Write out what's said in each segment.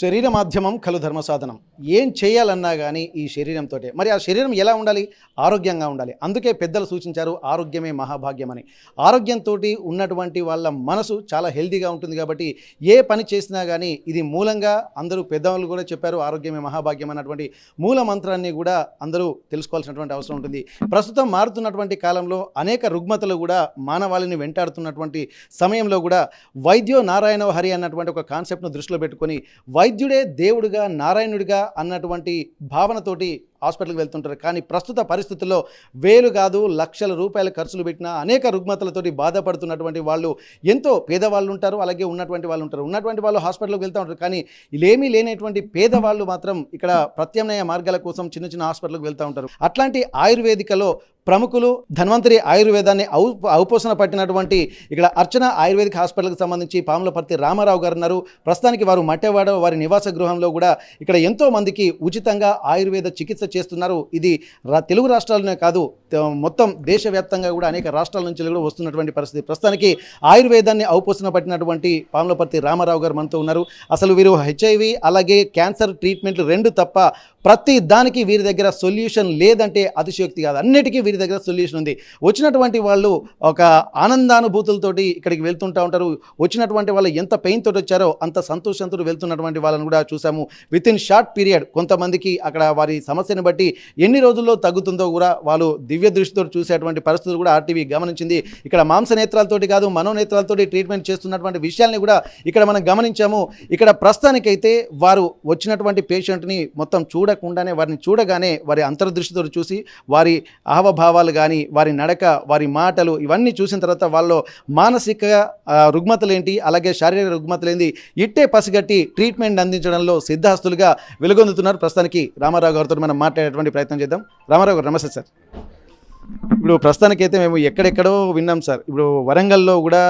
శరీర మాధ్యమం ఖలు ధర్మ సాధనం. ఏం చేయాలన్నా కానీ ఈ శరీరంతోటే. మరి ఆ శరీరం ఎలా ఉండాలి? ఆరోగ్యంగా ఉండాలి. అందుకే పెద్దలు సూచించారు ఆరోగ్యమే మహాభాగ్యం అని. ఆరోగ్యంతో ఉన్నటువంటి వాళ్ళ మనసు చాలా హెల్తీగా ఉంటుంది కాబట్టి ఏ పని చేసినా కానీ ఇది మూలంగా అందరూ పెద్దవాళ్ళు కూడా చెప్పారు ఆరోగ్యమే మహాభాగ్యం అన్నటువంటి మూల మంత్రాన్ని కూడా అందరూ తెలుసుకోవాల్సినటువంటి అవసరం ఉంటుంది. ప్రస్తుతం మారుతున్నటువంటి కాలంలో అనేక రుగ్మతలు కూడా మానవాళిని వెంటాడుతున్నటువంటి సమయంలో కూడా వైద్యో నారాయణ హరి అన్నటువంటి ఒక కాన్సెప్ట్ను దృష్టిలో పెట్టుకొని వైద్యుడే దేవుడిగా నారాయణుడిగా అన్నటువంటి భావనతోటి హాస్పిటల్కి వెళ్తుంటారు. కానీ ప్రస్తుత పరిస్థితుల్లో వేలు కాదు లక్షల రూపాయల ఖర్చులు పెట్టిన అనేక రుగ్మతలతోటి బాధపడుతున్నటువంటి వాళ్ళు ఎంతో పేదవాళ్ళు ఉంటారు, అలాగే ఉన్నటువంటి వాళ్ళు ఉంటారు. ఉన్నటువంటి వాళ్ళు హాస్పిటల్కి వెళ్తూ ఉంటారు. కానీ ఇలేమీ లేనటువంటి పేదవాళ్ళు మాత్రం ఇక్కడ ప్రత్యామ్నాయ మార్గాల కోసం చిన్న చిన్న హాస్పిటల్కి వెళ్తూ ఉంటారు. అట్లాంటి ఆయుర్వేదికలో ప్రముఖులు ధన్వంతరి ఆయుర్వేదాన్ని ఔపోసన పట్టినటువంటి ఇక్కడ అర్చన ఆయుర్వేదిక్ హాస్పిటల్కి సంబంధించి పాములపర్తి రామారావు గారు ఉన్నారు. ప్రస్తుతానికి వారు మట్టెవాడ వారి నివాస గృహంలో కూడా ఇక్కడ ఎంతో మందికి ఉచితంగా ఆయుర్వేద చికిత్స చేస్తున్నారు. ఇది తెలుగు రాష్ట్రాలనే కాదు మొత్తం దేశవ్యాప్తంగా కూడా అనేక రాష్ట్రాల నుంచి కూడా వస్తున్నటువంటి పరిస్థితి. ప్రస్తుతానికి ఆయుర్వేదాన్ని ఔపోసన పట్టినటువంటి పాములపర్తి రామారావు గారు మనతో ఉన్నారు. అసలు వీరు హెచ్ఐవి అలాగే క్యాన్సర్ ట్రీట్మెంట్లు రెండు తప్ప ప్రతి దానికి వీరి దగ్గర సొల్యూషన్ లేదంటే అతిశయోక్తి కాదు. అన్నిటికీ వీరి దగ్గర సొల్యూషన్ ఉంది. వచ్చినటువంటి వాళ్ళు ఒక ఆనందానుభూతులతోటి ఇక్కడికి వెళ్తుంటూ ఉంటారు. వచ్చినటువంటి వాళ్ళు ఎంత పెయిన్ తోటి వచ్చారో అంత సంతోషంతో వెళ్తున్నటువంటి వాళ్ళని కూడా చూసాము. విత్ ఇన్ షార్ట్ పీరియడ్ కొంతమందికి అక్కడ వారి సమస్యను బట్టి ఎన్ని రోజుల్లో తగ్గుతుందో కూడా వాళ్ళు దివ్య దృష్టితో చూసేటువంటి పరిస్థితులు కూడా ఆర్టీవీ గమనించింది. ఇక్కడ మాంస నేత్రాలతోటి కాదు మనోనేత్రాలతోటి ట్రీట్మెంట్ చేస్తున్నటువంటి విషయాల్ని కూడా ఇక్కడ మనం గమనించాము. ఇక్కడ ప్రస్తుతానికైతే వారు వచ్చినటువంటి పేషెంట్ని మొత్తం చూడకుండానే వారిని చూడగానే వారి అంతర్దృష్టితో చూసి వారి హావభావాలు కానీ వారి నడక వారి మాటలు ఇవన్నీ చూసిన తర్వాత వాళ్ళు మానసిక రుగ్మతలేంటి అలాగే శారీరక రుగ్మతలేంటి ఇట్టే పసిగట్టి ట్రీట్మెంట్ అందించడంలో సిద్ధహస్తులుగా వెలుగొందుతున్నారు. ప్రస్తుతానికి రామారావు గారితో మనం మాట్లాడేటువంటి ప్రయత్నం చేద్దాం. రామారావు గారు నమస్తే సార్. ఇప్పుడు ప్రస్తుతానికైతే మేము ఎక్కడెక్కడో విన్నాం సార్. ఇప్పుడు వరంగల్లో కూడా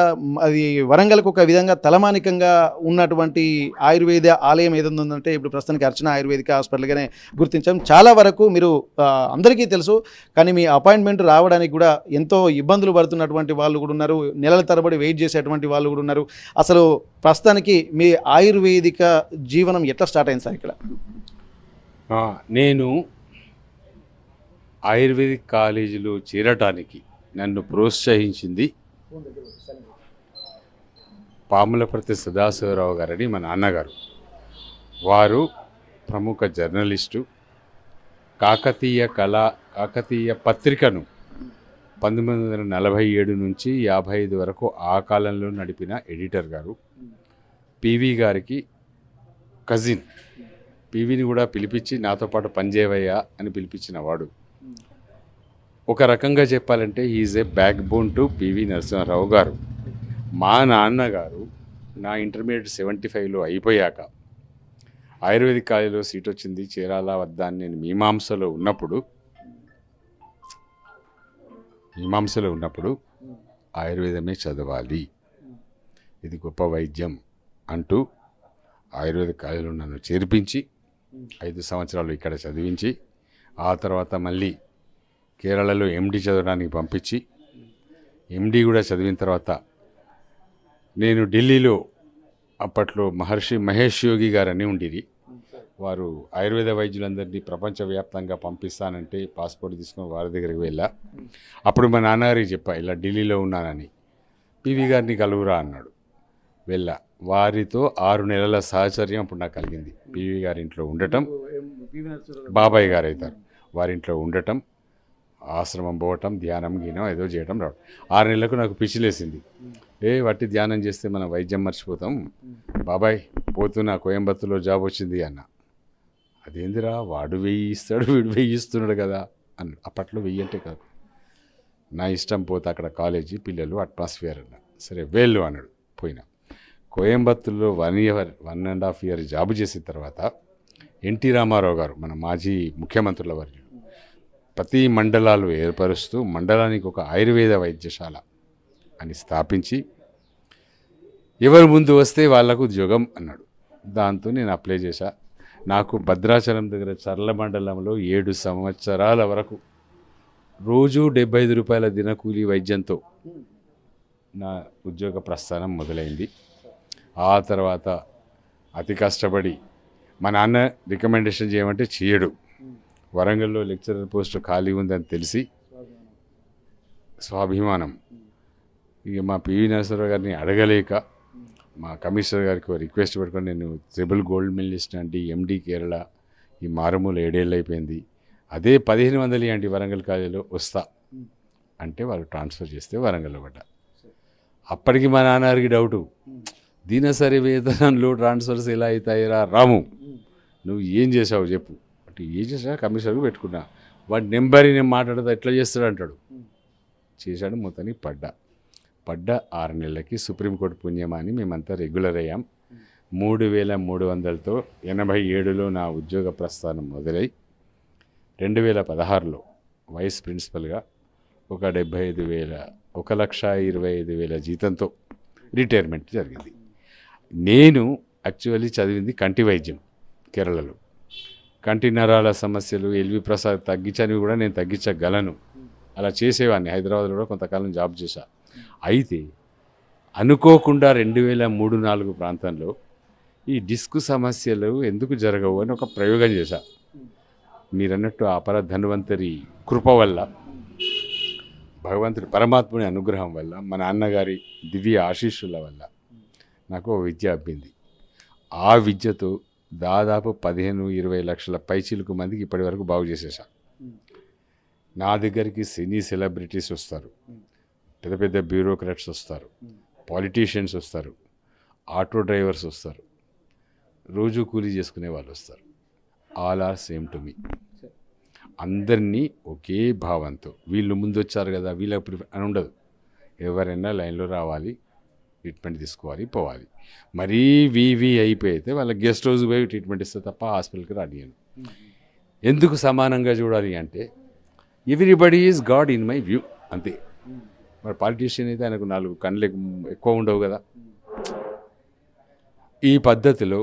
అది వరంగల్కు ఒక విధంగా తలమానికంగా ఉన్నటువంటి ఆయుర్వేద ఆలయం ఏదైనా ఉందంటే ఇప్పుడు ప్రస్తుతానికి అర్చన ఆయుర్వేదిక హాస్పిటల్గానే గుర్తించాం. చాలా వరకు మీరు అందరికీ తెలుసు, కానీ మీ అపాయింట్మెంట్ రావడానికి కూడా ఎంతో ఇబ్బందులు పడుతున్నటువంటి వాళ్ళు కూడా ఉన్నారు. నెలల తరబడి వెయిట్ చేసేటువంటి వాళ్ళు కూడా ఉన్నారు. అసలు ప్రస్తుతానికి మీ ఆయుర్వేదిక జీవనం ఎట్లా స్టార్ట్ అయింది సార్? ఇక్కడ నేను ఆయుర్వేదిక్ కాలేజీలో చేరటానికి నన్ను ప్రోత్సహించింది పాములపర్తి సదాశివరావు గారని మా నాన్నగారు. వారు ప్రముఖ జర్నలిస్టు. కాకతీయ పత్రికను 1947 నుంచి 55 వరకు ఆ కాలంలో నడిపిన ఎడిటర్ గారు. పివి గారికి కజిన్. పివిని కూడా పిలిపించి నాతో పాటు పనిచేయవయ్యా అని పిలిపించిన వాడు. ఒక రకంగా చెప్పాలంటే is a backbone to PV Narasimha Rao గారు. మా నాన్నగారు నా ఇంటర్మీడియట్ 75లో అయిపోయాక ఆయుర్వేదిక్ కాలేజీలో సీట్ వచ్చింది, చేరాలా వద్దా అని నేను మీమాంసలో ఉన్నప్పుడు ఆయుర్వేదమే చదవాలి, ఇది గొప్ప వైద్యం అంటూ ఆయుర్వేదిక్ కాలేజీలో నన్ను చేర్పించి 5 సంవత్సరాలు ఇక్కడ చదివించి ఆ తర్వాత మళ్ళీ కేరళలో ఎండి చదవడానికి పంపించి ఎండి కూడా చదివిన తర్వాత నేను ఢిల్లీలో అప్పట్లో మహర్షి మహేష్ యోగి గారని ఉండిరి. వారు ఆయుర్వేద వైద్యులందరినీ ప్రపంచవ్యాప్తంగా పంపిస్తానంటే పాస్పోర్ట్ తీసుకొని వారి దగ్గరికి వెళ్ళా. అప్పుడు మా నాన్నగారికి చెప్పా ఇలా ఢిల్లీలో ఉన్నానని. పివి గారిని కలువురా అన్నాడు. వెళ్ళా. వారితో 6 నెలల సహచర్యం అప్పుడు నాకు కలిగింది. పివి గారి ఇంట్లో ఉండటం, బాబాయ్ గారు అవుతారు, వారింట్లో ఉండటం, ఆశ్రమం పోవటం, ధ్యానం గీనం ఏదో చేయటం రావడం. 6 నెలలకు నాకు పిచ్చిలేసింది. వట్టి ధ్యానం చేస్తే మనం వైద్యం మర్చిపోతాం, బాబాయ్ పోతున్నా కోయంబత్తూరులో జాబ్ వచ్చింది అన్న. అదేందిరా వాడు 1000 ఇస్తాడు వీడు 1000 ఇస్తున్నాడు కదా అన్న. అప్పట్లో 1000 అంటే కాదు, నా ఇష్టం పోతే అక్కడ కాలేజీ పిల్లలు అట్మాస్ఫియర్ అన్న. సరే వెళ్ళు అన్నాడు. పోయినా. కోయంబత్తూరులో 1.5 ఇయర్ జాబ్ చేసిన తర్వాత ఎన్టీ రామారావు గారు మన మాజీ ముఖ్యమంత్రుల వర్యులు ప్రతి మండలాలు ఏర్పరుస్తూ మండలానికి ఒక ఆయుర్వేద వైద్యశాల అని స్థాపించి ఎవరు ముందు వస్తే వాళ్లకు ఉద్యోగం అన్నాడు. దాంతో నేను అప్లై చేశా. నాకు భద్రాచలం దగ్గర చర్ల మండలంలో 7 సంవత్సరాల వరకు రోజు 75 రూపాయల దినకూలీ వైద్యంతో నా ఉద్యోగ ప్రస్థానం మొదలైంది. ఆ తర్వాత అతి కష్టపడి మా నాన్న రికమెండేషన్ చేయమంటే చేయడు. వరంగల్లో లెక్చరర్ పోస్ట్ ఖాళీ ఉందని తెలిసి స్వాభిమానం ఇక మా పివి నరసింహరావు గారిని అడగలేక మా కమిషనర్ గారికి రిక్వెస్ట్ పెట్టుకొని నేను ట్రిపుల్ గోల్డ్ మెడలిస్ట్ అంటే ఎండి కేరళ ఈ మారుమూల 7 ఏళ్ళు అయిపోయింది, అదే 1500 ఇవ్వండి వరంగల్ కాలేజీలో వస్తా అంటే వాళ్ళు ట్రాన్స్ఫర్ చేస్తే వరంగల్లో పడ్డా. అప్పటికి మా నాన్నగారికి డౌటు, దినసరి వేతనంలో ట్రాన్స్ఫర్స్ ఎలా అవుతాయిరా రాము, నువ్వు ఏం చేసావు చెప్పు అంటే ఏం చేసా కమిషనర్కి పెట్టుకున్నా, వాడి నెంబర్ నేను మాట్లాడితే ఎట్లా చేస్తాడు అంటాడు. చేశాడు, మొత్తానికి పడ్డ 6 నెలలకి సుప్రీంకోర్టు పుణ్యమాని మేమంతా రెగ్యులర్ అయ్యాం. 3300తో 87లో నా ఉద్యోగ ప్రస్థానం మొదలై 2016లో వైస్ ప్రిన్సిపల్గా ఒక 1,25,000 జీతంతో రిటైర్మెంట్ జరిగింది. నేను యాక్చువల్లీ చదివింది కంటి వైద్యం కేరళలో. కంటి నరాల సమస్యలు ఎల్వి ప్రసాద్ తగ్గించనివి కూడా నేను తగ్గించగలను, అలా చేసేవాడిని. హైదరాబాద్లో కూడా కొంతకాలం జాబ్ చేశా. అయితే అనుకోకుండా 2003-04 ప్రాంతంలో ఈ డిస్క్ సమస్యలు ఎందుకు జరగవు అని ఒక ప్రయోగం చేశా. మీరన్నట్టు అపర ధన్వంతరి కృప వల్ల, భగవంతుడి పరమాత్ముని అనుగ్రహం వల్ల, మా నాన్నగారి దివ్య ఆశీస్సుల వల్ల నాకు విద్య అబ్బింది. ఆ విద్యతో దాదాపు 15-20 లక్షల పైచిలుకు మందికి ఇప్పటి వరకు బాగు చేసేసా. నా దగ్గరికి సినీ సెలబ్రిటీస్ వస్తారు, పెద్ద పెద్ద బ్యూరోక్రాట్స్ వస్తారు, పాలిటీషియన్స్ వస్తారు, ఆటో డ్రైవర్స్ వస్తారు, రోజు కూలీ చేసుకునే వాళ్ళు వస్తారు. All are same to me. అందరినీ ఒకే భావంతో, వీళ్ళు ముందు వచ్చారు కదా వీళ్ళకి అని ఉండదు. ఎవరైనా లైన్లో రావాలి, ట్రీట్మెంట్ తీసుకోవాలి, పోవాలి. మరీ వీవీ అయిపోయితే వాళ్ళ గెస్ట్ హౌస్ పోయి ట్రీట్మెంట్ ఇస్తే తప్ప హాస్పిటల్కి రానియను. ఎందుకు సమానంగా చూడాలి అంటే everybody is God in my view, అంతే. మరి పాలిటీషియన్ అయితే ఆయనకు 4 కళ్ళు ఎక్కువ ఉండవు కదా. ఈ పద్ధతిలో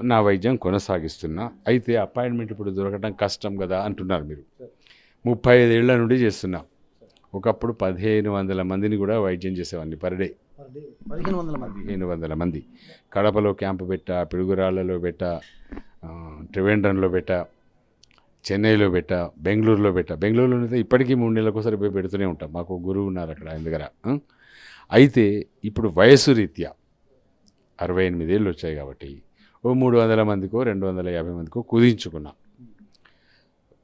నా వైద్యం కొనసాగిస్తున్నా. అయితే అపాయింట్మెంట్ ఇప్పుడు దొరకడం కష్టం కదా అంటున్నారు మీరు. 35 ఏళ్ల నుండి చేస్తున్నా. ఒకప్పుడు 1500 మందిని కూడా వైద్యం చేసేవాడిని పర్ డే. 1500 మంది. కడపలో క్యాంపు పెట్టా, పిడుగురాళ్లలో పెట్టా, త్రివేంద్రంలో పెట్టా, చెన్నైలో పెట్టా, బెంగళూరులో పెట్టా. బెంగళూరులో అయితే ఇప్పటికీ 3 నెలలకు ఒకసారి పోయి పెడుతూనే ఉంటాం. మాకు గురువు ఉన్నారు అక్కడ ఆయన దగ్గర. అయితే ఇప్పుడు వయసు రీత్యా 68 ఏళ్ళు వచ్చాయి కాబట్టి ఓ 300 మందికో 250 మందికో కుదించుకున్నా.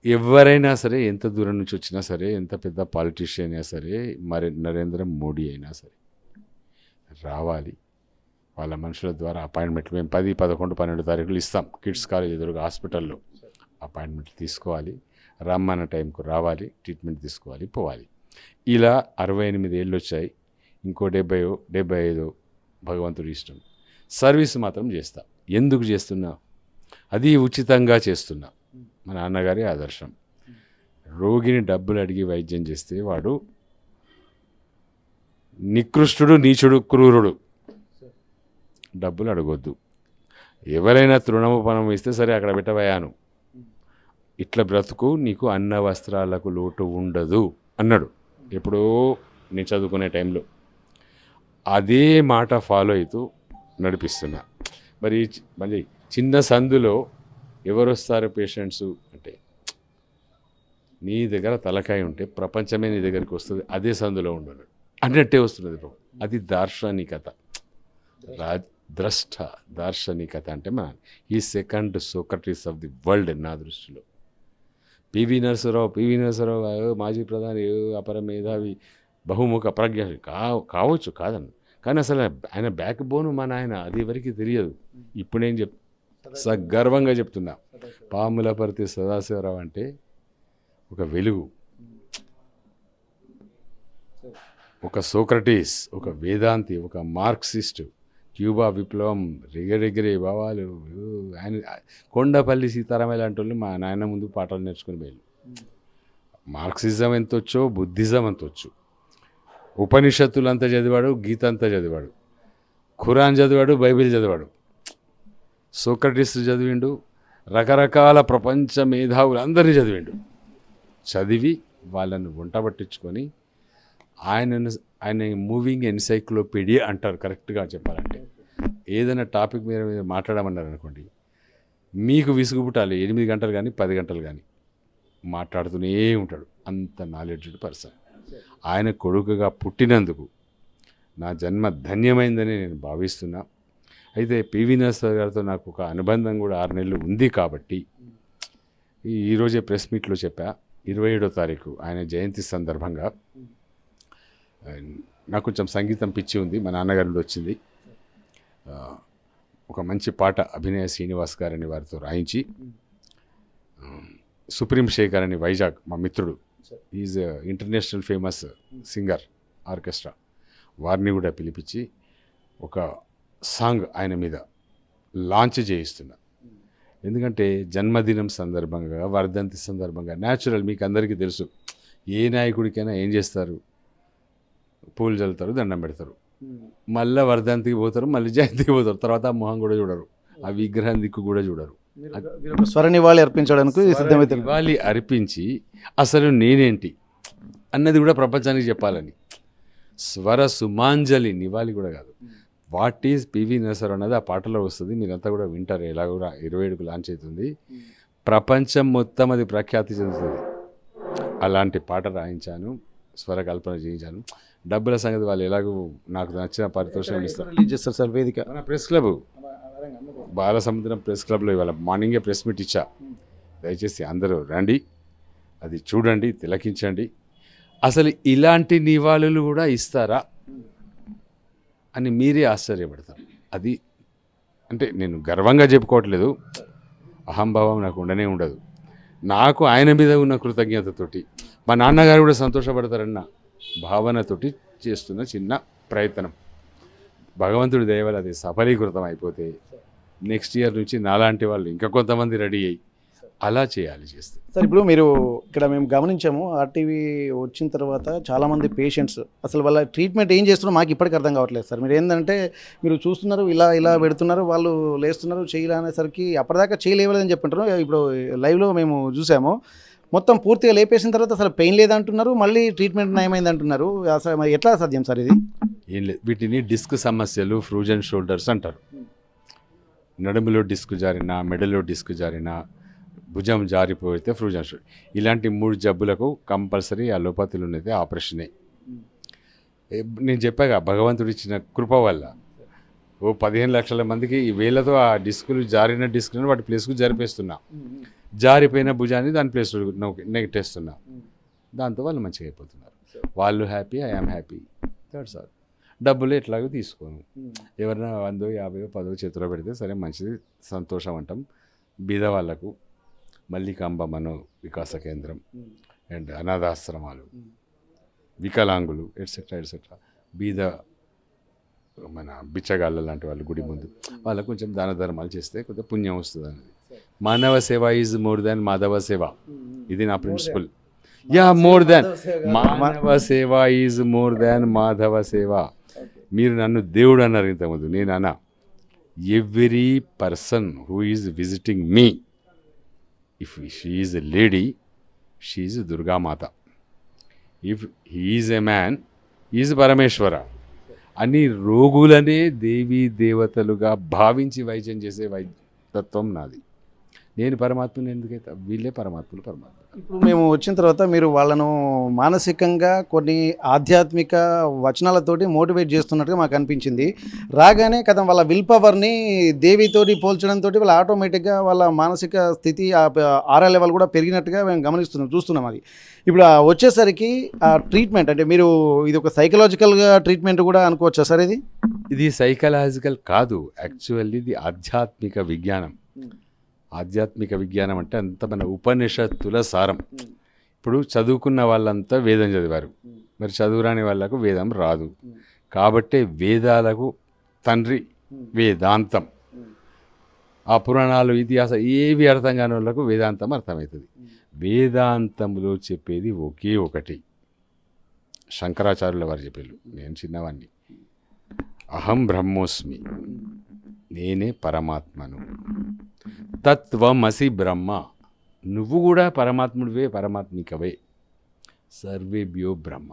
ఎవరైనా సరే, ఎంత దూరం నుంచి వచ్చినా సరే, ఎంత పెద్ద పాలిటీషియన్ అయినా సరే, మరి నరేంద్ర మోడీ అయినా సరే రావాలి. వాళ్ళ మనుషుల ద్వారా అపాయింట్మెంట్లు మేము 10, 11, 12 తారీఖులు ఇస్తాం. కిడ్స్ కాలేజ్ ఎదురుగా హాస్పిటల్లో అపాయింట్మెంట్ తీసుకోవాలి, రమ్మన్న టైంకు రావాలి, ట్రీట్మెంట్ తీసుకోవాలి, పోవాలి. ఇలా 68 ఏళ్ళు వచ్చాయి. ఇంకో 70-75 భగవంతుడి ఇష్టం. సర్వీస్ మాత్రం చేస్తా. ఎందుకు చేస్తున్నా? అది ఉచితంగా చేస్తున్నా. మా నాన్నగారి ఆదర్శం. రోగిని డబ్బులు అడిగి వైద్యం చేస్తే వాడు నికృష్టుడు, నీచుడు, క్రూరుడు. డబ్బులు అడగొద్దు. ఎవరైనా తృణమోపణం ఇస్తే సరే అక్కడ పెట్టబోయాను, ఇట్లా బ్రతుకు, నీకు అన్న వస్త్రాలకు లోటు ఉండదు అన్నాడు ఎప్పుడో నేను చదువుకునే టైంలో. అదే మాట ఫాలో అవుతూ నడిపిస్తున్నా. మరి మళ్ళీ చిన్న సందులో ఎవరు వస్తారు పేషెంట్స్ అంటే, నీ దగ్గర తలకాయ ఉంటే ప్రపంచమే నీ దగ్గరికి వస్తుంది, అదే సందులో ఉండడు అన్నట్టే వస్తున్నది. అది దార్శనికత, దార్శనికత అంటే మన ఈ second Socrates of the world నా దృష్టిలో. పివి నరసింహరావు మాజీ ప్రధాని, అపర మేధావి, బహుముఖ ప్రజ్ఞ కావచ్చు, కాదని, కానీ అసలు ఆయన బ్యాక్ బోన్ మా నాయన అది ఎవరికి తెలియదు. ఇప్పుడు నేను గర్వంగా చెప్తున్నా, పాములపర్తి సదాశివరావు అంటే ఒక వెలుగు, ఒక సోక్రటీస్, ఒక వేదాంతి, ఒక మార్క్సిస్ట్, క్యూబా విప్లవం, రెగరెగరే భావాలు. ఆయన కొండపల్లి సీతారామయ్య లాంటి వాళ్ళు మా నాయన ముందు పాఠాలు నేర్చుకుని పోయారు. మార్క్సిజం ఎంతొచ్చో బుద్ధిజం అంతొచ్చు. ఉపనిషత్తులు అంతా చదివాడు, గీత అంతా చదివాడు, ఖురాన్ చదివాడు, బైబిల్ చదివాడు, సోక్రటీస్ చదివిండు, రకరకాల ప్రపంచ మేధావులు అందరినీ చదివిండు. చదివి వాళ్ళను వంట పట్టించుకొని ఆయన మూవింగ్ ఎన్సైక్లోపీడియా అంటారు కరెక్ట్గా చెప్పాలంటే. ఏదైనా టాపిక్ మీద మాట్లాడమన్నారు అనుకోండి, మీకు విసుగు పుట్టాలి 8 గంటలు కానీ 10 గంటలు కానీ మాట్లాడుతూనే ఉంటాడు. అంత నాలెడ్జ్డ్ పర్సన్. ఆయన కొడుకుగా పుట్టినందుకు నా జన్మ ధన్యమైందని నేను భావిస్తున్నా. అయితే పివి నరసింహ గారితో నాకు ఒక అనుబంధం కూడా 6 నెలలు ఉంది కాబట్టి ఈరోజే ప్రెస్ మీట్లో చెప్పా, 27వ తారీఖు ఆయన జయంతి సందర్భంగా నాకు కొంచెం సంగీతం పిచ్చి ఉంది, మా నాన్నగారి నుండి వచ్చింది. ఒక మంచి పాట అభినయ శ్రీనివాస్ గారని వారితో రాయించి, సుప్రీం శేఖర్ అని వైజాగ్ మా మిత్రుడు, is international famous singer, orchestra, వారిని కూడా పిలిపించి ఒక సాంగ్ ఆయన మీద లాంచ్ చేయిస్తున్నా. ఎందుకంటే జన్మదినం సందర్భంగా, వర్ధంతి సందర్భంగా న్యాచురల్, మీకు అందరికీ తెలుసు, ఏ నాయకుడికైనా ఏం చేస్తారు, పూలు చల్లుతారు, దండం పెడతారు, మళ్ళీ వర్ధంతికి పోతారు, మళ్ళీ జయంతికి పోతారు, తర్వాత ఆ మొహం కూడా చూడరు, ఆ విగ్రహం దిక్కు కూడా చూడరు. స్వర నివాళి అర్పించడానికి సిద్ధమవుతారు. నివాళి అర్పించి అసలు నేనేంటి అన్నది కూడా ప్రపంచానికి చెప్పాలని, స్వర సుమాంజలి నివాళి కూడా కాదు, వాట్ ఈజ్ పివి నరసింహ అన్నది ఆ పాటలో వస్తుంది. మీరంతా కూడా వింటారు. ఎలా కూడా 27కు లాంచ్ అవుతుంది, ప్రపంచం మొత్తం అది ప్రఖ్యాతి చెందుతుంది. అలాంటి పాట రాయించాను, స్వర కల్పన చేయించాను. డబ్బుల సంగతి వాళ్ళు ఎలాగో నాకు నచ్చిన పారితోషికం ఇస్తారు. రిలీజ్ చేస్తారు సార్ వేదిక? మన ప్రెస్ క్లబ్, బాలసముద్రం ప్రెస్ క్లబ్లో ఇవాళ మార్నింగే ప్రెస్ మీట్ ఇచ్చా. దయచేసి అందరూ రండి, అది చూడండి, తిలకించండి. అసలు ఇలాంటి నివాళులు కూడా ఇస్తారా అని మీరే ఆశ్చర్యపడతారు. అది అంటే నేను గర్వంగా చెప్పుకోవట్లేదు, అహంభావం నాకు ఉండనే ఉండదు. నాకు ఆయన మీద ఉన్న కృతజ్ఞతతోటి, మా నాన్నగారు కూడా సంతోషపడతారన్న భావనతోటి చేస్తున్న చిన్న ప్రయత్నం. భగవంతుడి దయ వల్ల అది సఫలీకృతం అయిపోతే నెక్స్ట్ ఇయర్ నుంచి నాలాంటి వాళ్ళు ఇంకా కొంతమంది రెడీ అయ్యి అలా చేస్తే. సార్ ఇప్పుడు మీరు ఇక్కడ మేము గమనించాము, ఆర్టీవీ వచ్చిన తర్వాత చాలామంది పేషెంట్స్ అసలు వాళ్ళ ట్రీట్మెంట్ ఏం చేస్తున్నారో మాకు ఇప్పటికీ అర్థం కావట్లేదు సార్. మీరు ఏంటంటే మీరు చూస్తున్నారు, ఇలా పెడుతున్నారు, వాళ్ళు లేస్తున్నారు, చేయలేనేసరికి అప్పటిదాకా చేయలేవలేదని చెప్తుంటారు. ఇప్పుడు లైవ్లో మేము చూసాము, మొత్తం పూర్తిగా లేపేసిన తర్వాత అసలు పెయిన్ లేదంటున్నారు, మళ్ళీ ట్రీట్మెంట్ నయమైంది అంటున్నారు. అసలు మరి ఎట్లా సాధ్యం సార్ ఇది? ఏం లేదు, వీటిని డిస్క్ సమస్యలు, ఫ్రూజన్ షోల్డర్స్ అంటారు. నడుములో డిస్క్ జారినా, మెడలో డిస్క్ జారినా, భుజం జారిపోతే ఫ్రూజన్ షోల్డర్, ఇలాంటి 3 జబ్బులకు కంపల్సరీ అలోపతిలో ఉన్నది ఆపరేషనే. నేను చెప్పాగా, భగవంతుడు ఇచ్చిన కృప వల్ల ఓ 15 లక్షల మందికి ఈ వేలతో ఆ డిస్కులు, జారిన డిస్కులను వాటి ప్లేస్కు జరిపేస్తున్నా, జారిపోయిన భుజాన్ని దాని ప్లేస్ నెగటేస్తున్నా, దాంతో వాళ్ళు మంచిగా అయిపోతున్నారు. వాళ్ళు happy, I am happy, that's all. డబ్బులు ఎట్లాగో తీసుకోను, ఎవరైనా 100, 50, 10 చేతిలో పెడితే సరే మంచిది, సంతోషం అంటాం. బీద వాళ్ళకు మల్లికాంబ మనో వికాస కేంద్రం అండ్ అనాథాశ్రమాలు, వికలాంగులు ఎట్సెట్రా ఎట్సెట్రా, బీద మన బిచ్చగాళ్ళ లాంటి వాళ్ళు గుడి ముందు వాళ్ళకు కొంచెం దాన ధర్మాలు చేస్తే కొంచెం పుణ్యం వస్తుంది అనేది. మానవ సేవ ఈజ్ మోర్ దాన్ మాధవ సేవ, ఇది నా ప్రిన్సిపల్. మోర్ దాన్ మానవ సేవ ఈజ్ మోర్ దాన్ మాధవ సేవ. మీరు నన్ను దేవుడు అన్నారు ఇంతకుముందు, నేను అన్నా every person who is visiting me, if she is a lady, she is Durgamata, if he is a man, is Parameshwara అని రోగులనే దేవీ దేవతలుగా భావించి వైద్యం చేసే తత్వం నాది. నేను పరమాత్మని ఎందుకైతే, వీళ్ళే పరమాత్మలు. ఇప్పుడు మేము వచ్చిన తర్వాత మీరు వాళ్ళను మానసికంగా కొన్ని ఆధ్యాత్మిక వచనాలతోటి మోటివేట్ చేస్తున్నట్టుగా మాకు అనిపించింది. రాగానే కదా వాళ్ళ విల్ పవర్ని దేవితోటి పోల్చడంతో వాళ్ళ ఆటోమేటిక్గా వాళ్ళ మానసిక స్థితి, ఆరా లెవెల్ కూడా పెరిగినట్టుగా మేము చూస్తున్నాం. అది ఇప్పుడు వచ్చేసరికి ఆ ట్రీట్మెంట్ అంటే మీరు ఇది ఒక సైకలాజికల్గా ట్రీట్మెంట్ కూడా అనుకోవచ్చా సార్? ఇది సైకలాజికల్ కాదు, యాక్చువల్లీ ఇది ఆధ్యాత్మిక విజ్ఞానం. ఆధ్యాత్మిక విజ్ఞానం అంటే అంత మన ఉపనిషత్తుల సారం. ఇప్పుడు చదువుకున్న వాళ్ళంతా వేదం చదివారు, మరి చదువురాని వాళ్ళకు వేదం రాదు. కాబట్టి వేదాలకు తండ్రి వేదాంతం. ఆ పురాణాలు, ఇతిహాసం ఏవి అర్థం కాని వాళ్ళకు వేదాంతం అర్థమవుతుంది. వేదాంతంలో చెప్పేది ఒకే ఒకటి, శంకరాచార్యుల వారు చెప్పారు, నేను చిన్నవాడిని, అహం బ్రహ్మోస్మి, నేనే పరమాత్మను, తత్వమసి బ్రహ్మ, నువ్వు కూడా పరమాత్ముడివే, పరమాత్మికవే, సర్వేభ్యో బ్రహ్మ,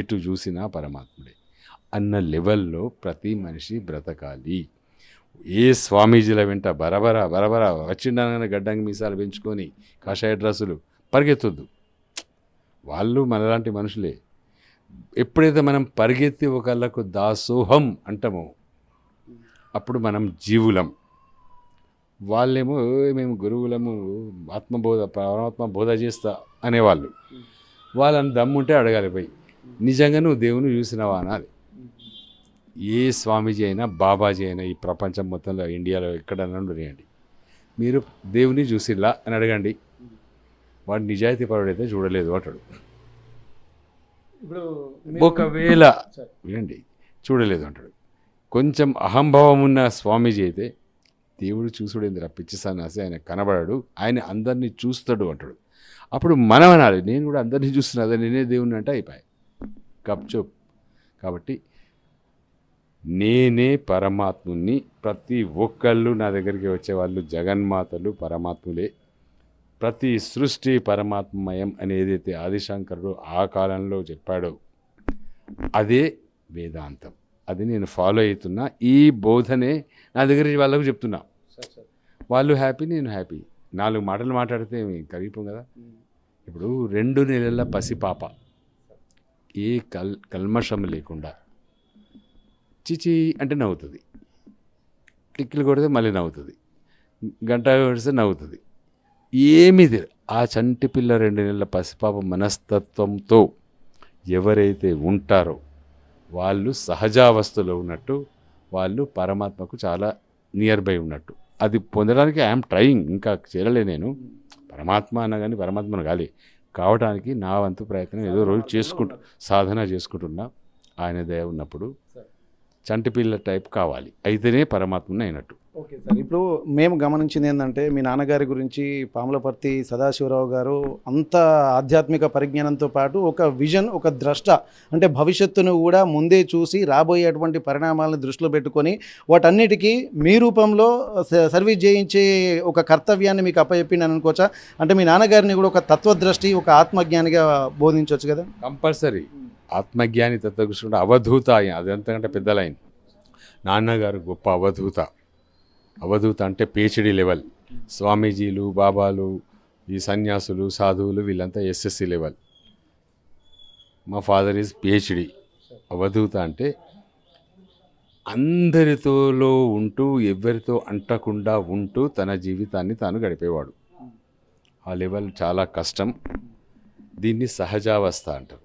ఎటు చూసినా పరమాత్ముడే అన్న లెవెల్లో ప్రతి మనిషి బ్రతకాలి. ఏ స్వామీజీల వెంట బరబర వచ్చిండగానే గడ్డంగి మీసాలు పెంచుకొని కాషాయ డ్రెస్సులు పరిగెత్తొద్దు. వాళ్ళు మనలాంటి మనుషులే. ఎప్పుడైతే మనం పరిగెత్తి ఒకళ్ళకు దాసోహం అంటామో అప్పుడు మనం జీవులం. వాళ్ళేమో మేము గురువులము, ఆత్మబోధ పరమాత్మ బోధ చేస్తా అనేవాళ్ళు. వాళ్ళని దమ్ముంటే అడగాలి పోయి, నిజంగా నువ్వు దేవుని చూసినావా అనాలి. ఏ స్వామీజీ అయినా బాబాజీ అయినా ఈ ప్రపంచం మొత్తంలో ఇండియాలో ఎక్కడన్నా ఉండనియండి, మీరు దేవుని చూసిల్లా అని అడగండి. వాడు నిజాయితీ పరుడైతే చూడలేదు అంటాడు. ఇప్పుడు ఒకవేళ వినండి చూడలేదు అంటాడు. కొంచెం అహంభావం ఉన్న స్వామీజీ అయితే దేవుడు చూసుడేందిరా పిచ్చి సన్నాసి, ఆయన కనబడాడు, ఆయన అందరినీ చూస్తాడు అంటాడు. అప్పుడు మనం అనాలి నేను కూడా అందరినీ చూస్తున్నా, అదే నేనే దేవుని అంటే అయిపోయాయి గప్చుప్. కాబట్టి నేనే పరమాత్ముని. ప్రతి ఒక్కళ్ళు నా దగ్గరికి వచ్చేవాళ్ళు జగన్మాతలు పరమాత్ములే. ప్రతి సృష్టి పరమాత్మమయం అని ఏదైతే ఆదిశంకరుడు ఆ కాలంలో చెప్పాడో అదే వేదాంతం. అది నేను ఫాలో అవుతున్నా. ఈ బోధనే నా దగ్గర వాళ్ళకు చెప్తున్నా. వాళ్ళు హ్యాపీ, నేను హ్యాపీ. 4 మాటలు మాట్లాడితే కరిగిపోం కదా. ఇప్పుడు 2 నెలల పసిపాప ఏ కల్మషం లేకుండా చిచి అంటే నవ్వుతుంది, టిక్కిలు కొడితే మళ్ళీ నవ్వుతుంది, గంట కొడితే నవ్వుతుంది. ఏమీ ఆ చంటి పిల్ల 2 నెలల పసిపాప మనస్తత్వంతో ఎవరైతే ఉంటారో వాళ్ళు సహజావస్థలో ఉన్నట్టు, వాళ్ళు పరమాత్మకు చాలా నియర్ బై ఉన్నట్టు. అది పొందడానికి ఐఎమ్ ట్రయింగ్, ఇంకా చేరలే నేను. పరమాత్మ అన్న కానీ పరమాత్మను కాలే కావడానికి నా వంతు ప్రయత్నం ఏదో రోజు సాధన చేసుకుంటున్నా. ఆయన దయ ఉన్నప్పుడు చంటిపిల్ల టైప్ కావాలి, అయితేనే పరమాత్మని అయినట్టు. ఓకే సార్, ఇప్పుడు మేము గమనించింది ఏంటంటే మీ నాన్నగారి గురించి పాములపర్తి సదాశివరావు గారు అంత ఆధ్యాత్మిక పరిజ్ఞానంతో పాటు ఒక విజన్, ఒక ద్రష్ట, అంటే భవిష్యత్తును కూడా ముందే చూసి రాబోయేటువంటి పరిణామాలను దృష్టిలో పెట్టుకొని వాటన్నిటికీ మీ రూపంలో సర్వీస్ చేయించే ఒక కర్తవ్యాన్ని మీకు అప్పచెప్పిండి అని అనుకోవచ్చా? అంటే మీ నాన్నగారిని కూడా ఒక తత్వద్రష్టి, ఒక ఆత్మజ్ఞానిగా బోధించవచ్చు కదా. కంపల్సరీ ఆత్మజ్ఞాని తత్వకృష్ణుడు అవధూత. అదంతకంటే పెద్దలైంది. నాన్నగారు గొప్ప అవధూత. అవధూత అంటే పిహెచ్డి లెవెల్. స్వామీజీలు, బాబాలు, ఈ సన్యాసులు, సాధువులు వీళ్ళంతా ఎస్ఎస్సి లెవెల్. మా ఫాదర్ ఈజ్ పిహెచ్డి. అవధూత అంటే అందరితోలో ఉంటూ ఎవరితో అంటకుండా ఉంటూ తన జీవితాన్ని తాను గడిపేవాడు. ఆ లెవెల్ చాలా కష్టం. దీన్ని సహజావస్థ అంటారు.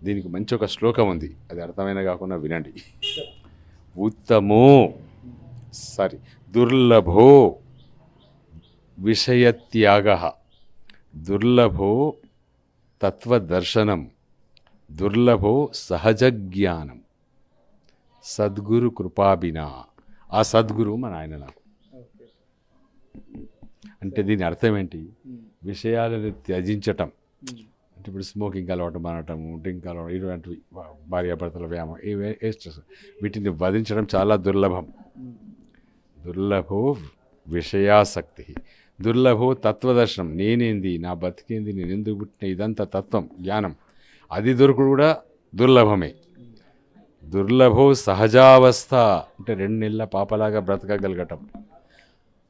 దీనికి మంచి ఒక శ్లోకం ఉంది, అది అర్థమైన కాకుండా వినండి. ఉత్తమో దుర్లభో విషయత్యాగ, దుర్లభో తత్వదర్శనం, దుర్లభో సహజజ్ఞానం, సద్గురు కృపాభినా. ఆ సద్గురు మా నాయన నాకు. అంటే దీని అర్థం ఏంటి? విషయాలను త్యజించటం. అంటే ఇప్పుడు స్మోకింగ్ అలవాటు మానటము, డ్రింక్ అలవాటు, ఇటువంటివి భార్యాభర్తల వ్యాయామం, వీటిని వధించడం చాలా దుర్లభం. దుర్లభో విషయాసక్తి, దుర్లభో తత్వదర్శనం. నేనేంది, నా బతికేంది, నేను ఎందుకు పుట్టిన, ఇదంతా తత్వం జ్ఞానం, అది దొరుకుడు కూడా దుర్లభమే. దుర్లభో సహజావస్థ అంటే 2 నెలల పాపలాగా బ్రతకగలగటం.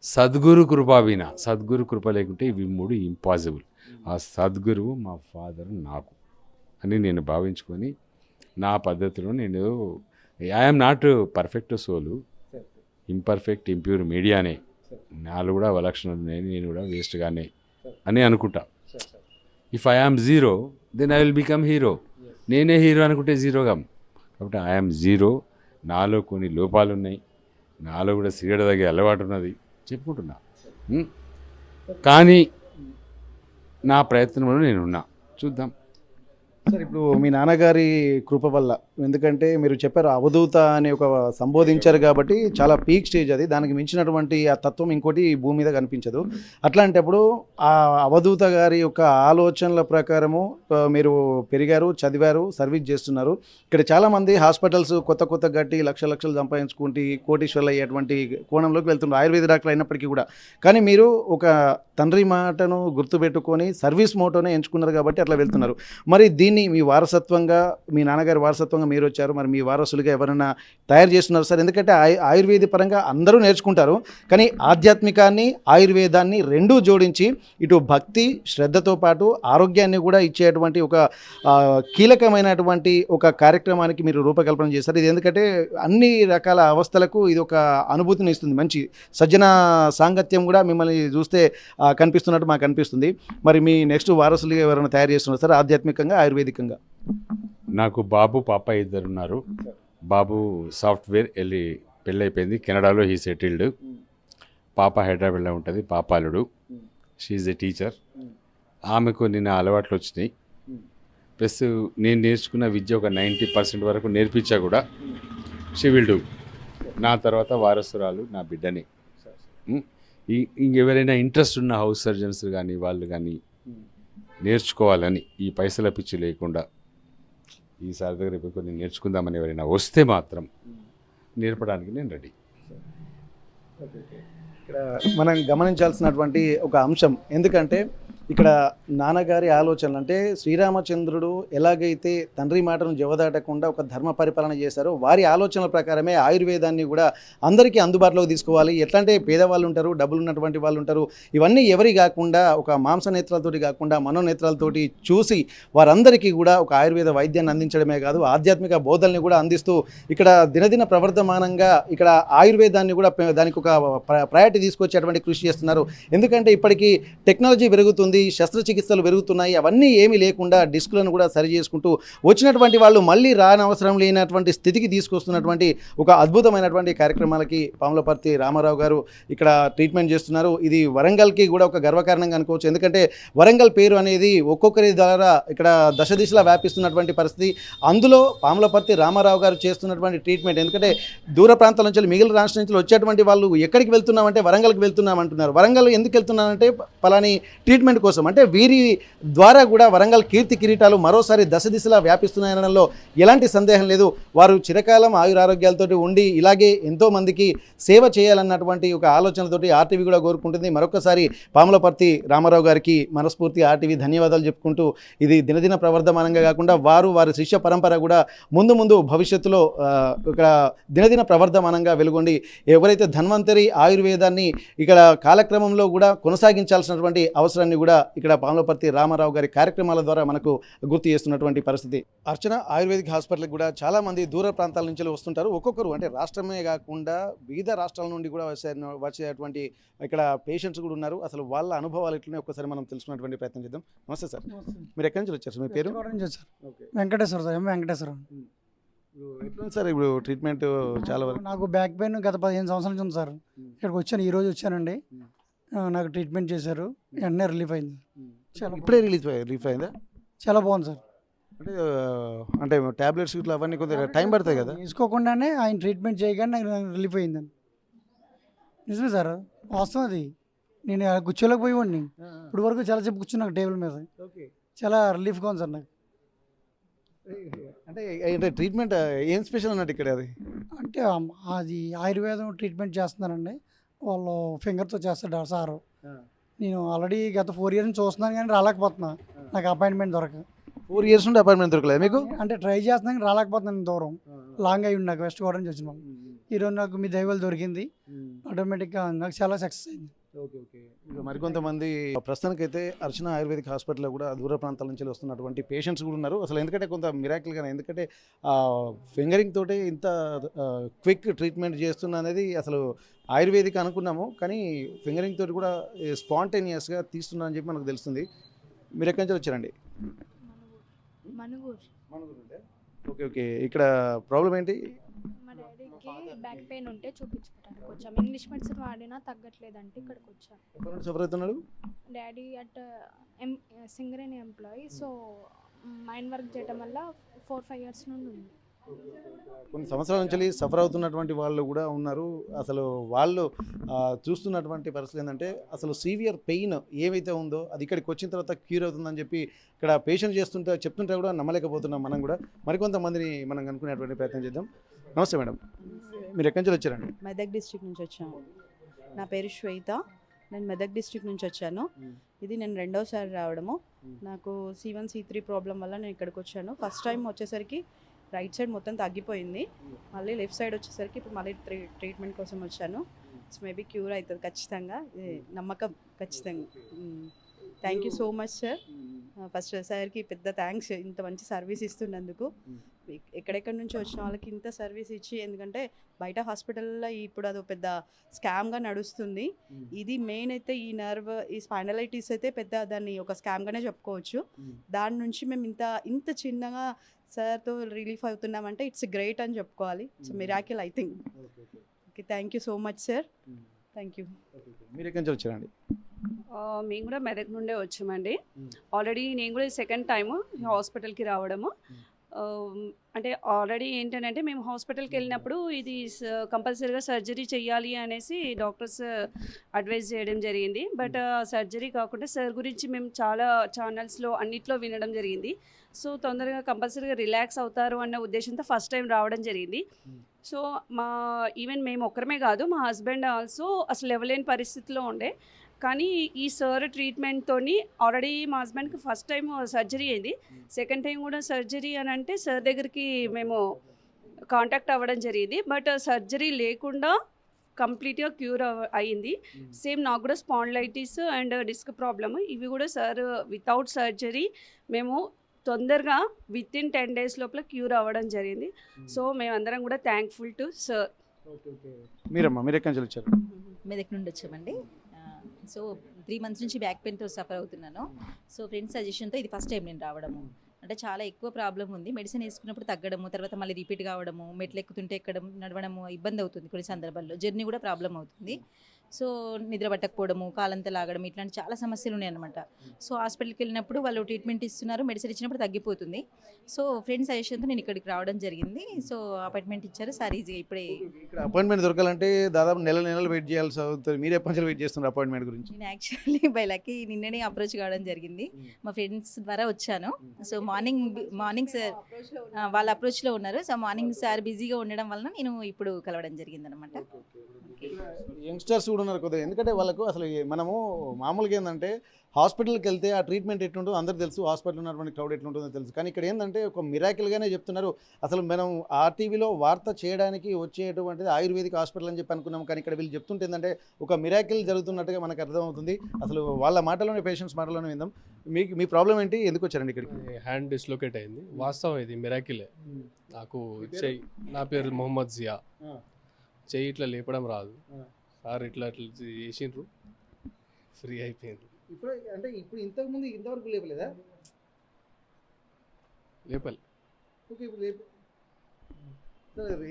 సద్గురు కృపాభిన, సద్గురు కృప లేకుంటే ఇవి 3 ఇంపాసిబుల్. ఆ సద్గురువు మా ఫాదర్ నాకు అని నేను భావించుకొని నా పద్ధతిలో నేను ఐఎమ్ నాట్ పర్ఫెక్ట్ సోలు, ఇంపర్ఫెక్ట్ ఇంప్యూర్ మీడియానే. నాలో కూడా అవలక్షణాలు ఉన్నాయి, నేను కూడా వేస్ట్గానే అని అనుకుంటా. If I am zero then I will become hero. నేనే హీరో అనుకుంటే జీరోగా. కాబట్టి ఐఎమ్ జీరో. నాలో కొన్ని లోపాలు ఉన్నాయి, నాలో కూడా సిగరెట్ తాగే అలవాటు ఉన్నది చెప్పుకుంటున్నా. కానీ నా ప్రయత్నంలో నేనున్నా, చూద్దాం. సార్, ఇప్పుడు మీ నాన్నగారి కృప వల్ల, ఎందుకంటే మీరు చెప్పారు అవధూత అని ఒక సంబోధించారు కాబట్టి చాలా పీక్ స్టేజ్ అది, దానికి మించినటువంటి ఆ తత్వం ఇంకోటి భూమి మీద కనిపించదు. అట్లాంటప్పుడు ఆ అవధూత గారి యొక్క ఆలోచనల ప్రకారము మీరు పెరిగారు, చదివారు, సర్వీస్ చేస్తున్నారు. ఇక్కడ చాలామంది హాస్పిటల్స్ కొత్త కట్టి లక్షలు సంపాదించుకుంటే కోటీశ్వర్లు అయ్యేటువంటి కోణంలోకి వెళ్తున్నారు, ఆయుర్వేద డాక్టర్ అయినప్పటికీ కూడా. కానీ మీరు ఒక తండ్రి మాటను గుర్తుపెట్టుకొని సర్వీస్ మోటోనే ఎంచుకున్నారు కాబట్టి అట్లా వెళ్తున్నారు. మరి దీన్ని దీన్ని మీ వారసత్వంగా మీ నాన్నగారి వారసత్వంగా మీరు వచ్చారు, మరి మీ వారసులుగా ఎవరైనా తయారు చేస్తున్నారు సార్? ఎందుకంటే ఆయుర్వేద పరంగా అందరూ నేర్చుకుంటారు, కానీ ఆధ్యాత్మికాన్ని ఆయుర్వేదాన్ని రెండూ జోడించి ఇటు భక్తి శ్రద్ధతో పాటు ఆరోగ్యాన్ని కూడా ఇచ్చేటువంటి ఒక కీలకమైనటువంటి ఒక కార్యక్రమానికి మీరు రూపకల్పన చేస్తారు. ఇది ఎందుకంటే అన్ని రకాల అవస్థలకు ఇది ఒక అనుభూతిని ఇస్తుంది. మంచి సజ్జన సాంగత్యం కూడా మిమ్మల్ని చూస్తే కనిపిస్తున్నట్టు మాకు అనిపిస్తుంది. మరి మీ నెక్స్ట్ వారసులుగా ఎవరైనా తయారు చేస్తున్నారు సార్ ఆధ్యాత్మికంగా ఆయుర్వేదికంగా? నాకు బాబు పాప ఇద్దరు ఉన్నారు. బాబు సాఫ్ట్వేర్ వెళ్ళి పెళ్ళైపోయింది, కెనడాలో హీ సెటిల్డ్. పాప హైదరాబాద్లో ఉంటుంది, పాపాలుడు. She a teacher. ఆమెకు నిన్న అలవాట్లు వచ్చినాయి. ప్లస్ నేను నేర్చుకున్న విద్య ఒక 90% వరకు నేర్పించా కూడా. She will do. నా తర్వాత వారసురాలు నా బిడ్డని. ఇంకెవరైనా ఇంట్రెస్ట్ ఉన్న హౌస్ సర్జన్స్ కానీ వాళ్ళు కానీ నేర్చుకోవాలని, ఈ పైసల పిచ్చి లేకుండా ఈసారి దగ్గర పోయి కొన్ని నేర్చుకుందామని ఎవరైనా వస్తే మాత్రం నేర్పడానికి నేను రెడీ. ఇక్కడ మనం గమనించాల్సినటువంటి ఒక అంశం, ఎందుకంటే ఇక్కడ నాన్నగారి ఆలోచనలు అంటే శ్రీరామచంద్రుడు ఎలాగైతే తండ్రి మాటను జవదాటకుండా ఒక ధర్మ పరిపాలన చేశారో వారి ఆలోచనల ప్రకారమే ఆయుర్వేదాన్ని కూడా అందరికీ అందుబాటులోకి తీసుకోవాలి. ఎట్లా అంటే పేదవాళ్ళు ఉంటారు, డబ్బులు ఉన్నటువంటి వాళ్ళు ఉంటారు, ఇవన్నీ ఎవరి కాకుండా ఒక మాంస నేత్రాలతోటి కాకుండా మనోనేత్రాలతోటి చూసి వారందరికీ కూడా ఒక ఆయుర్వేద వైద్యాన్ని అందించడమే కాదు ఆధ్యాత్మిక బోధల్ని కూడా అందిస్తూ ఇక్కడ దినదిన ప్రవర్ధమానంగా ఇక్కడ ఆయుర్వేదాన్ని కూడా దానికి ఒక ప్రయారిటీ తీసుకొచ్చేటువంటి కృషి చేస్తున్నారు. ఎందుకంటే ఇప్పటికీ టెక్నాలజీ పెరుగుతుంది, శస్త్రచికిత్సలు పెరుగుతున్నాయి, అవన్నీ ఏమీ లేకుండా డిస్కులను కూడా సరి చేసుకుంటూ వచ్చినటువంటి వాళ్ళు మళ్ళీ రానవసరం లేనటువంటి స్థితికి తీసుకొస్తున్నటువంటి ఒక అద్భుతమైనటువంటి కార్యక్రమాలకి పాములపర్తి రామారావు గారు ఇక్కడ ట్రీట్మెంట్ చేస్తున్నారు. ఇది వరంగల్కి కూడా ఒక గర్వకారణంగా అనుకోవచ్చు. ఎందుకంటే వరంగల్ పేరు అనేది ఒక్కొక్కరి ద్వారా ఇక్కడ దశ దిశలా వ్యాపిస్తున్నటువంటి పరిస్థితి. అందులో పాములపర్తి రామారావు గారు చేస్తున్నటువంటి ట్రీట్మెంట్, ఎందుకంటే దూర ప్రాంతాల నుంచి మిగిలిన రాష్ట్రం నుంచి వచ్చేటువంటి వాళ్ళు ఎక్కడికి వెళ్తున్నామంటే వరంగల్కి వెళ్తున్నామంటున్నారు. వరంగల్ ఎందుకు వెళ్తున్నారంటే పలాని ట్రీట్మెంట్ కోసం. అంటే వీరి ద్వారా కూడా వరంగల్ కీర్తి కిరీటాలు మరోసారి దశ దిశలా వ్యాపిస్తున్నాయనడంలో ఎలాంటి సందేహం లేదు. వారు చిరకాలం ఆయురారోగ్యాలతో ఉండి ఇలాగే ఎంతోమందికి సేవ చేయాలన్నటువంటి ఒక ఆలోచనతోటి ఆర్టీవీ కూడా కోరుకుంటుంది. మరొకసారి పాములపర్తి రామారావు గారికి మనస్ఫూర్తి ఆర్టీవీ ధన్యవాదాలు చెప్పుకుంటూ, ఇది దినదిన ప్రవర్ధమానంగా కాకుండా వారి శిష్య పరంపర కూడా ముందు భవిష్యత్తులో ఇక్కడ దినదిన ప్రవర్ధమానంగా వెలుగొండి ఎవరైతే ధన్వంతరి ఆయుర్వేదాన్ని ఇక్కడ కాలక్రమంలో కూడా కొనసాగించాల్సినటువంటి అవసరాన్ని కూడా ఇక్కడ పాములపర్తి రామారావు గారి కార్యక్రమాల ద్వారా మనకు గుర్తు చేస్తున్నటువంటి పరిస్థితి. అర్చన ఆయుర్వేదిక్ హాస్పిటల్కి కూడా చాలామంది దూర ప్రాంతాల నుంచి వస్తుంటారు. ఒక్కొక్కరు అంటే రాష్ట్రమే కాకుండా వివిధ రాష్ట్రాల నుండి కూడా వచ్చేటువంటి ఇక్కడ పేషెంట్స్ కూడా ఉన్నారు. అసలు వాళ్ళ అనుభవాలు ఎట్లనే ఒక్కసారి మనం తెలుసుకున్నటువంటి ప్రయత్నం చేద్దాం. నమస్తే సార్, మీరు ఎక్కడి నుంచి వచ్చారు? మీ పేరు? వెంకటేశ్వర. ఎట్లా సార్ ఇప్పుడు ట్రీట్మెంట్? చాలా వరకు నాకు బ్యాక్ పెయిన్ గత 15 సంవత్సరాల నుంచి ఉంది సార్. ఇక్కడికి వచ్చాను, ఈరోజు వచ్చానండి. నాకు ట్రీట్మెంట్ చేశారు, వెంటనే రిలీఫ్ అయింది. చాలా ఇప్పుడే రిలీఫ్ అయిందా? చాలా బాగుంది సార్. అంటే టాబ్లెట్స్ ఇట్లా అవన్నీ కొద్దిగా టైం పడుతుంది కదా? తీసుకోకుండానే ఆయన ట్రీట్మెంట్ చేయగానే నాకు రిలీఫ్ అయిందండి. నిజమే సార్, వాస్తవం అది. నేను కూర్చోలేకపోయేవాడిని, ఇప్పుడు వరకు చాలా సేపు కూర్చున్నాను టేబుల్ మీద. చాలా రిలీఫ్గా ఉంది సార్ నాకు. అంటే ట్రీట్మెంట్ ఏం స్పెషల్ అన్నట్టు ఇక్కడ? అంటే అది ఆయుర్వేదం ట్రీట్మెంట్ చేస్తున్నారండి, వాళ్ళు ఫింగర్తో చేస్తారు సారు. నేను ఆల్రెడీ గత 4 years నుంచి చూస్తున్నాను కానీ రాలేకపోతున్నా, నాకు అపాయింట్మెంట్ దొరక. 4 years నుండి అపాయింట్మెంట్ దొరకలేదు మీకు? అంటే ట్రై చేస్తున్నాను కానీ రాలేకపోతున్నాను, దూరం లాంగ్ అయ్యి నాకు వెస్ట్ గోదావరి నుంచి వచ్చిన. ఈరోజు నాకు మీ దైవాలు దొరికింది, ఆటోమేటిక్గా నాకు చాలా సక్సెస్ అయింది. ఓకే. ఇంకా మరికొంతమంది ప్రస్తుతానికైతే అర్చన ఆయుర్వేదిక్ హాస్పిటల్లో కూడా దూర ప్రాంతాల నుంచి వస్తున్నటువంటి పేషెంట్స్ కూడా ఉన్నారు. అసలు ఎందుకంటే కొంత మిరాకిల్గానే, ఎందుకంటే ఫింగరింగ్ తోటి ఇంత క్విక్ ట్రీట్మెంట్ చేస్తున్నా అనేది అసలు ఆయుర్వేదిక్ అనుకున్నాము, కానీ ఫింగరింగ్ తోటి కూడా స్పాంటేనియస్గా తీస్తున్నా అని చెప్పి మనకు తెలుస్తుంది. మీరు ఎక్కడి నుంచి వచ్చారండి? మనుగూరు. ఓకే. ఇక్కడ ప్రాబ్లం ఏంటి? మా డాడీకి బ్యాక్ పెయిన్ ఉంటే చూపించుకోవడానికి వచ్చాం. ఇంగ్లీష్ మెడిసిన్ వాడినా తగ్గట్లేదంటే ఇక్కడికి వచ్చాం. ఎప్పటి నుంచి సఫర్ అవుతున్నాడు? Daddy Singareni employee, so mind work చేయడం వల్ల 4-5 years నుండి ఉంది. కొన్ని సంవత్సరాల నుంచి సఫర్ అవుతున్నటువంటి వాళ్ళు కూడా ఉన్నారు. అసలు వాళ్ళు చూస్తున్నటువంటి పరిస్థితి ఏంటంటే అసలు సీవియర్ పెయిన్ ఏమైతే ఉందో అది ఇక్కడికి వచ్చిన తర్వాత క్యూర్ అవుతుందని చెప్పి ఇక్కడ పేషెంట్ చెప్తుంటే కూడా నమ్మలేకపోతున్నాం మనం కూడా. మరికొంతమందిని మనం కనుక్కునేటువంటి ప్రయత్నం చేద్దాం. నమస్తే మేడం, మీరు ఎక్కడి నుంచి వచ్చారండి? మెదక్ డిస్ట్రిక్ట్ నుంచి వచ్చాను. నా పేరు శ్వేత, నేను మెదక్ డిస్ట్రిక్ట్ నుంచి వచ్చాను. ఇది నేను 2వ సారి రావడము. నాకు C1C3 ప్రాబ్లం వల్ల నేను ఇక్కడికి వచ్చాను. ఫస్ట్ టైం వచ్చేసరికి రైట్ సైడ్ మొత్తం తగ్గిపోయింది. మళ్ళీ లెఫ్ట్ సైడ్ వచ్చేసరికి ఇప్పుడు మళ్ళీ ట్రీట్మెంట్ కోసం వచ్చాను. మేబీ క్యూర్ అవుతుంది ఖచ్చితంగా, ఇది నమ్మకం ఖచ్చితంగా. Thank you so much sir. First సార్కి పెద్ద థ్యాంక్స్, ఇంత మంచి సర్వీస్ ఇస్తున్నందుకు. ఎక్కడెక్కడి నుంచి వచ్చిన వాళ్ళకి ఇంత సర్వీస్ ఇచ్చి, ఎందుకంటే బయట హాస్పిటల్లో ఇప్పుడు అదో పెద్ద స్కామ్గా నడుస్తుంది. ఇది మెయిన్ అయితే ఈ నర్వ్, ఈ స్పైనలైటిస్ అయితే పెద్ద దాన్ని ఒక స్కామ్గానే చెప్పుకోవచ్చు. దాని నుంచి మేము ఇంత చిన్నగా సార్తో రిలీఫ్ అవుతున్నామంటే ఇట్స్ గ్రేట్ అని చెప్పుకోవాలి. It's miracle I think. Okay, thank you so much sir. Thank you. మీరు ఎక్కడి నుంచి వచ్చారండి? మేము కూడా మెదక్ నుండే వచ్చామండి. ఆల్రెడీ నేను కూడా సెకండ్ టైము హాస్పిటల్కి రావడము. అంటే ఆల్రెడీ ఏంటంటే మేము హాస్పిటల్కి వెళ్ళినప్పుడు ఇది కంపల్సరీగా సర్జరీ చేయాలి అనేసి డాక్టర్స్ అడ్వైజ్ చేయడం జరిగింది. బట్ సర్జరీ కాకుండా సార్ గురించి మేము చాలా ఛానల్స్లో అన్నిట్లో వినడం జరిగింది. సో తొందరగా కంపల్సరీగా రిలాక్స్ అవుతారు అన్న ఉద్దేశంతో ఫస్ట్ టైం రావడం జరిగింది. సో ఈవెన్ మేము ఒక్కరమే కాదు, మా హస్బెండ్ ఆల్సో అసలు ఇవ్వలేని పరిస్థితిలో ఉండే. కానీ ఈ సార్ ట్రీట్మెంట్తో ఆల్రెడీ మా హస్బెండ్కి ఫస్ట్ టైం సర్జరీ అయింది. సెకండ్ టైం కూడా సర్జరీ అని అంటే సార్ దగ్గరికి మేము కాంటాక్ట్ అవ్వడం జరిగింది. బట్ సర్జరీ లేకుండా కంప్లీట్గా క్యూర్ అయ్యింది. సేమ్ నాకు కూడా స్పాండిలైటిస్ అండ్ డిస్క్ ప్రాబ్లమ్, ఇవి కూడా సార్ వితౌట్ సర్జరీ మేము తొందరగా విత్ ఇన్ 10 days లోపల క్యూర్ అవ్వడం జరిగింది. సో మేమందరం కూడా థ్యాంక్ఫుల్ టు సార్. మీరమ్మా, మీరు ఎక్కడి నుంచి వచ్చారు? మెదక్ నుండి వచ్చామండి. సో 3 months నుంచి బ్యాక్ పెయిన్తో సఫర్ అవుతున్నాను. సో ఫ్రెండ్స్ సజెషన్తో ఇది ఫస్ట్ టైం నేను రావడము. అంటే చాలా ఎక్కువ ప్రాబ్లం ఉంది. మెడిసిన్ వేసుకున్నప్పుడు తగ్గడము, తర్వాత మళ్ళీ రిపీట్ కావడము, మెట్లు ఎక్కుతుంటే ఎక్కడం, నడవడము ఇబ్బంది అవుతుంది. కొన్ని సందర్భాల్లో జర్నీ కూడా ప్రాబ్లం అవుతుంది. సో నిద్ర పట్టకపోవడము, కాలంతా లాగడం, ఇట్లాంటి చాలా సమస్యలు ఉన్నాయన్నమాట. సో హాస్పిటల్కి వెళ్ళినప్పుడు వాళ్ళు ట్రీట్మెంట్ ఇస్తున్నారు, మెడిసిన్ ఇచ్చినప్పుడు తగ్గిపోతుంది. సో ఫ్రెండ్స్ సజెషన్తో నేను ఇక్కడికి రావడం జరిగింది. సో అపాయింట్మెంట్ ఇచ్చారు సార్. ఈజీగా ఇప్పుడే ఇక్కడ అపాయింట్మెంట్ దొరకాలంటే దాదాపు నెలలు వెయిట్ చేయాల్సి అవుతుంది. మీరు ఎప్పటి నుంచి వెయిట్ చేస్తున్నారు అపాయింట్మెంట్ గురించి? నేను యాక్చువల్లీ బై లక్కీ నిన్ననే అప్రోచ్ కావడం జరిగింది. మా ఫ్రెండ్స్ ద్వారా వచ్చాను. సో మార్నింగ్ సార్ వాళ్ళ అప్రోచ్లో ఉన్నారు. సో మార్నింగ్ సార్ బిజీగా ఉండడం వలన నేను ఇప్పుడు కలవడం జరిగిందనమాట. యంగ్స్టర్స్ కూడా ఉన్నారు కొద్దిగా, ఎందుకంటే వాళ్ళకు అసలు మనము మామూలుగా ఏంటంటే హాస్పిటల్కి వెళ్తే ఆ ట్రీట్మెంట్ ఎట్లుంటుందో అందరికీ తెలుసు, హాస్పిటల్ ఉన్నటువంటి క్రౌడ్ ఎట్లుంటుందో తెలుసు. కానీ ఇక్కడ ఏంటంటే ఒక మిరాకిల్గానే చెప్తున్నారు. అసలు మనం ఆర్టీవీలో వార్త చేయడానికి వచ్చేటువంటిది ఆయుర్వేదిక్ హాస్పిటల్ అని చెప్పి అనుకున్నాం, కానీ ఇక్కడ వీళ్ళు చెప్తుంటే ఏంటంటే ఒక మిరాకిల్ జరుగుతున్నట్టుగా మనకు అర్థమవుతుంది. అసలు వాళ్ళ మాటలోనే, పేషెంట్స్ మాటలోనే విందాం. మీ ప్రాబ్లం ఏంటి, ఎందుకు వచ్చారండి ఇక్కడికి? హ్యాండ్ డిస్లోకేట్ అయింది. వాస్తవం ఇది మిరాకిలే. నాకు చెయ్యి, నా పేరు మొహమ్మద్ జియా. చెయ్యి ఇట్లా లేపడం రాదు సార్, ఇట్లా చేసిండ్రు, ఫ్రీ అయిపోయింది. ఇప్పుడు ఇంతవరకు లేపలేదా? లేపాలి. ఓకే, ఇప్పుడు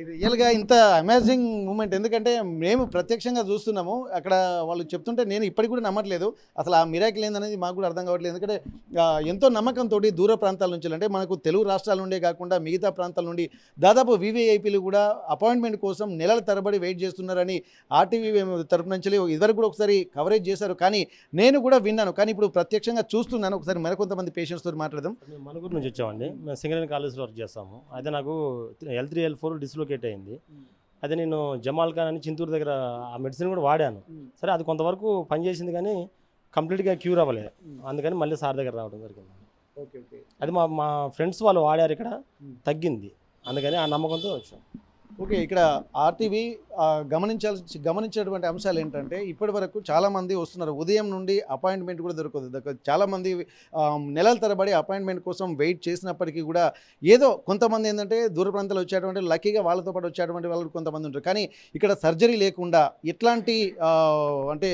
రియల్గా ఇంత అమేజింగ్ మూమెంట్, ఎందుకంటే మేము ప్రత్యక్షంగా చూస్తున్నాము. అక్కడ వాళ్ళు చెప్తుంటే నేను ఇప్పటికి కూడా నమ్మట్లేదు. అసలు ఆ మిరాకిల్ ఏందనేది మాకు కూడా అర్థం కావట్లేదు. ఎందుకంటే ఎంతో నమ్మకంతో దూర ప్రాంతాల నుంచి, అంటే మనకు తెలుగు రాష్ట్రాల నుండే కాకుండా మిగతా ప్రాంతాల నుండి దాదాపు VVIPలు కూడా అపాయింట్మెంట్ కోసం నెలల తరబడి వెయిట్ చేస్తున్నారని RTV తరపు నుంచి ఇదివరకు కూడా ఒకసారి కవరేజ్ చేశారు. కానీ నేను కూడా విన్నాను, కానీ ఇప్పుడు ప్రత్యక్షంగా చూస్తున్నాను. ఒకసారి మరికొంతమంది పేషెంట్స్తో మాట్లాడదాం. మేము మనుగురు నుంచి వచ్చామండి. మేము సింగరేణి కాలేజ్లో వర్క్ చేస్తాము. అయితే నాకు L3 L4 డిస్లోకేట్ అయింది. అదే నేను జమాల్ ఖాన్ అని చింతూరు దగ్గర ఆ మెడిసిన్ కూడా వాడాను. సరే అది కొంతవరకు పనిచేసింది, కానీ కంప్లీట్గా క్యూర్ అవ్వలేదు. అందుకని మళ్ళీ సార్ దగ్గర రావడం జరిగింది. అది మా ఫ్రెండ్స్ వాళ్ళు వాడారు, ఇక్కడ తగ్గింది. అందుకని ఆ నమ్మకంతో వచ్చాం. ఓకే, ఇక్కడ RTV గమనించేటువంటి అంశాలు ఏంటంటే ఇప్పటి వరకు చాలామంది వస్తున్నారు. ఉదయం నుండి అపాయింట్మెంట్ కూడా దొరకదు. చాలామంది నెలల తరబడి అపాయింట్మెంట్ కోసం వెయిట్ చేసినప్పటికీ కూడా ఏదో కొంతమంది ఏంటంటే దూర ప్రాంతాలు వచ్చేటువంటి లక్కీగా వాళ్ళతో పాటు వచ్చేటువంటి వాళ్ళు కొంతమంది ఉంటారు. కానీ ఇక్కడ సర్జరీ లేకుండా ఎట్లాంటి అంటే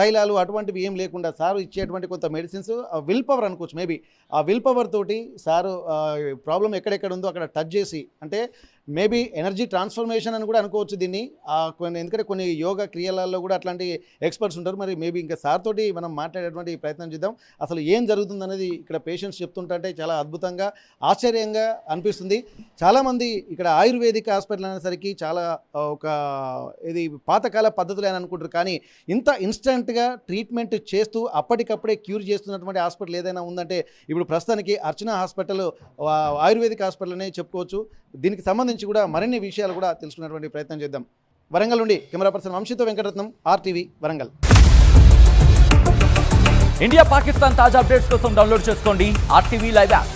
తైలాలు అటువంటివి ఏం లేకుండా సారు ఇచ్చేటువంటి కొంత మెడిసిన్స్, విల్ పవర్ అనుకోవచ్చు. మేబీ ఆ విల్ పవర్ తోటి సారు ప్రాబ్లం ఎక్కడెక్కడ ఉందో అక్కడ టచ్ చేసి, అంటే మేబీ ఎనర్జీ ట్రాన్స్ఫర్మేషన్ అని కూడా అనుకోవచ్చు దీన్ని. ఎందుకంటే కొన్ని యోగా క్రియలలో కూడా అట్లాంటి ఎక్స్పర్ట్స్ ఉంటారు. మరి మేబీ ఇంకా సార్ తోటి మనం మాట్లాడేటువంటి ప్రయత్నం చేద్దాం. అసలు ఏం జరుగుతుంది అనేది ఇక్కడ పేషెంట్స్ చెప్తుంటే చాలా అద్భుతంగా, ఆశ్చర్యంగా అనిపిస్తుంది. చాలామంది ఇక్కడ ఆయుర్వేదిక్ హాస్పిటల్ అనేసరికి చాలా ఒక ఇది పాతకాల పద్ధతులు అని అనుకుంటారు. కానీ ఇంత ఇన్స్టెంట్గా ట్రీట్మెంట్ చేస్తూ అప్పటికప్పుడే క్యూర్ చేస్తున్నటువంటి హాస్పిటల్ ఏదైనా ఉందంటే ఇప్పుడు ప్రస్తుతానికి అర్చన హాస్పిటల్ ఆయుర్వేదిక్ హాస్పిటల్ అనే చెప్పుకోవచ్చు. దీనికి సంబంధించి కూడా మరిన్ని విషయాలు కూడా తెలుసుకునేటువంటి ప్రయత్నం చేద్దాం. వరంగల్ నుండి కెమెరా పర్సన్ వంశీతో వెంకటరత్నం, RTV వరంగల్. ఇండియా పాకిస్తాన్ తాజా అప్డేట్స్ కోసం డౌన్లోడ్ చేసుకోండి RTV లైవ్ యాప్.